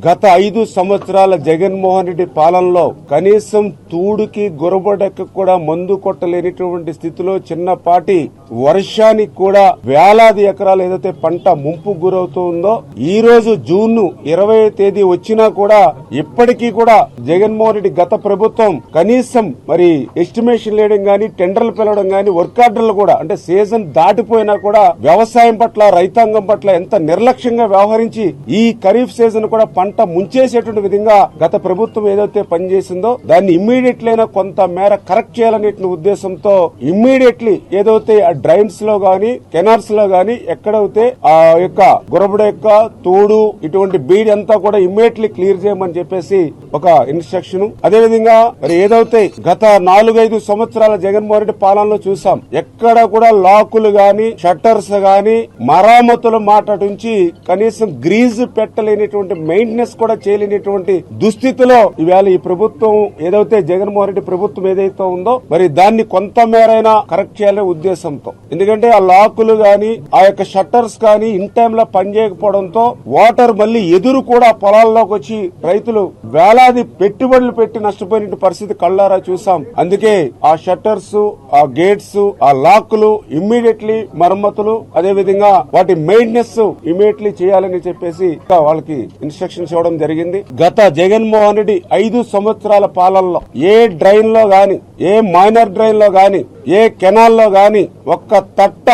గత 5 సంవత్సరాల జగన్మోహన్ రెడ్డి పాలనలో కనీసం తూడుకి గురబడక కూడా మందు కొట్టలేనిటువంటి స్థితిలో చిన్నపాటి వర్షానికి కూడా వేలాది ఎకరాలు ఏదైతే పంట ముంపు గురవుతూ ఉందో, ఈ రోజు జూన్ 20వ తేదీ వచ్చినా కూడా ఇప్పటికీ కూడా జగన్మోహన్ రెడ్డి గత ప్రభుత్వం కనీసం మరి ఎస్టిమేషన్ వేయడం గాని, టెండర్లు పిలవడం గాని, వర్క్ ఆర్డర్లు కూడా అంటే సీజన్ దాటిపోయినా కూడా వ్యవసాయం పట్ల, రైతాంగం పట్ల ఎంత నిర్లక్ష్యంగా వ్యవహరించి ఈ ఖరీఫ్ సీజన్ కూడా పంట ముంచేసేటువంటి విధంగా గత ప్రభుత్వం ఏదైతే పనిచేసిందో దాన్ని ఇమ్మీడియట్లీ అయినా కొంత మేర కరెక్ట్ చేయాలనే ఉద్దేశంతో ఇమ్మీడియట్లీ ఏదైతే ఆ డ్రైన్స్ లో గాని, కెనాల్స్ లో గాని ఎక్కడైతే ఆ యొక్క గురబడ యొక్క తోడు ఇటువంటి బీడ్ అంతా కూడా ఇమ్మీడియట్లీ క్లియర్ చేయమని చెప్పేసి ఒక ఇన్స్ట్రక్షన్. అదేవిధంగా మరి ఏదైతే గత 4-5 సంవత్సరాల జగన్మోహన్ రెడ్డి పాలనలో చూసాం, ఎక్కడ కూడా లాకులు గాని, షట్టర్స్ గాని, మరామతుల మాట నుంచి కనీసం గ్రీజ్ పెట్టలేనిటువంటి మెయింటెనెన్స్ కూడా చేయలేనిటువంటి దుస్థితిలో ఇవాళ ఈ ప్రభుత్వం ఏదైతే జగన్మోహన్ రెడ్డి ప్రభుత్వం ఏదైతే ఉందో మరి దాన్ని కొంత మేరైనా కరెక్ట్ చేయాలనే ఉద్దేశంతో. ఎందుకంటే ఆ లాకులు గాని, ఆ యొక్క షట్టర్స్ కానీ ఇన్ టైమ్ లో పనిచేయకపోవడంతో వాటర్ మళ్లీ ఎదురు కూడా పొలాల్లోకి వచ్చి రైతులు వేలాది పెట్టుబడులు పెట్టి నష్టపోయిన పరిస్థితి కళ్ళారా చూసాం. అందుకే ఆ షట్టర్స్, ఆ గేట్స్, ఆ లాకులు ఇమ్మీడియట్లీ మరమ్మతులు, అదే విధంగా వాటి మెయింటెనెన్స్ ఇమ్మీడియట్లీ చేయాలని చెప్పేసి వాళ్ళకి ఇన్స్ట్రక్షన్స్ ఇవ్వడం జరిగింది. గత జగన్మోహన్ రెడ్డి 5 సంవత్సరాల పాలనలో ఏ డ్రైన్ లో గాని, ఏ మైనర్ డ్రైన్ లో గాని, ఏ కెనాల్ లో గాని ఒక్క తట్ట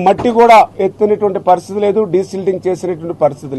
మట్టి కూడా ఎత్తినటువంటి పరిస్థితి లేదు, డీసిల్టింగ్ చేసినటువంటి పరిస్థితి లేదు.